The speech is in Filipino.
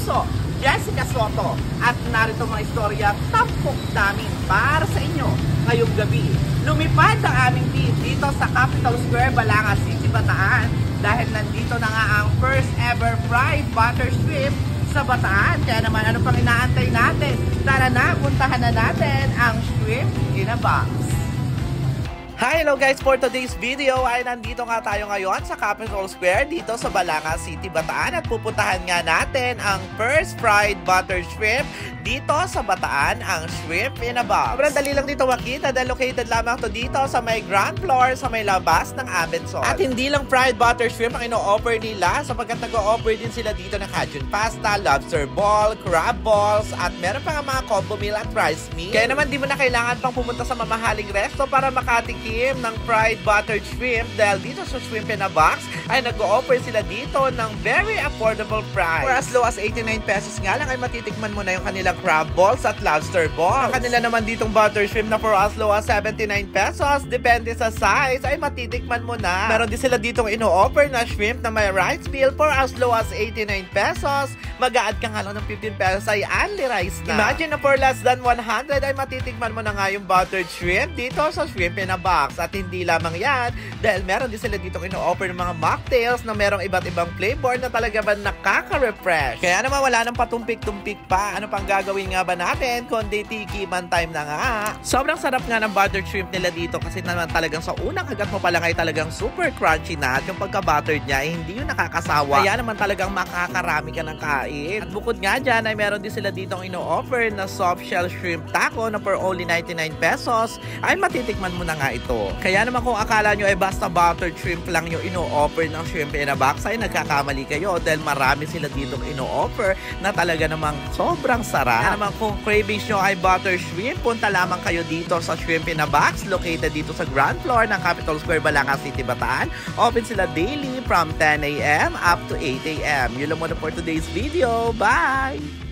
Alonso, Jessica Soto, at narito mga istorya tampok namin para sa inyo ngayong gabi. Lumipad ang aming team dito sa Capital Square, Balanga City, Bataan dahil nandito na nga ang first ever fried butter shrimp sa Bataan. Kaya naman ano pang inaantay natin? Tara na, puntahan na natin ang Shrimp in a Box. Hi, hello guys! For today's video ay nandito nga tayo ngayon sa Capital Square dito sa Balanga City, Bataan at pupuntahan nga natin ang first fried butter shrimp dito sa Bataan, ang Shrimp in a Box. Sobrang dali lang dito makita dahil located lamang to dito sa may ground floor sa may labas ng Abenson. At hindi lang fried butter shrimp ang ino-offer nila sapagkat nag-o-offer din sila dito ng Cajun pasta, lobster ball, crab balls at meron pa nga mga combo meal at rice meal. Kaya naman di mo na kailangan pang pumunta sa mamahaling resto para makatikim ng fried buttered shrimp dahil dito sa Shrimp in a Box ay nag-o-offer sila dito ng very affordable price. For as low as 89 pesos nga lang ay matitikman mo na yung kanilang crab balls at lobster balls. Ang kanila naman ditong butter shrimp na for as low as 79 pesos, depende sa size, ay matitikman mo na. Meron din sila ditong ino-offer na shrimp na may rice meal for as low as 89 pesos. Mag-a-add ka nga lang ng 15 pesos ay only rice na. Imagine na for less than 100 ay matitikman mo na nga yung buttered shrimp dito sa Shrimp in a Box. At hindi lamang yan, dahil meron din sila ditong ino-offer ng mga mocktails na merong iba't ibang flavor na talaga ba nakaka-refresh. Kaya naman wala nang patumpik-tumpik pa. Ano pang gagawin nga ba natin kundi tikiman time na nga. Sobrang sarap nga ng buttered shrimp nila dito kasi naman talagang sa unang kagat mo pa lang ay talagang super crunchy na at yung pagka-buttered niya ay hindi yung nakakasawa. Kaya naman talagang makakarami ka ng kain. At bukod nga dyan ay meron din sila ditong ino-offer na soft shell shrimp taco na for only 99 pesos ay matitikman mo na nga ito. Kaya naman kung akala nyo ay basta buttered shrimp lang yung ino-offer ng Shrimp in a Box ay nagkakamali kayo dahil marami sila ditong ino-offer na talaga namang sobrang sarap. Kaya naman kung cravings nyo ay butter shrimp, punta lamang kayo dito sa Shrimp in a Box located dito sa ground floor ng Capital Square, Balanga City, Bataan. Open sila daily from 10 a.m. up to 8 a.m. Yun lang muna for today's video. Bye!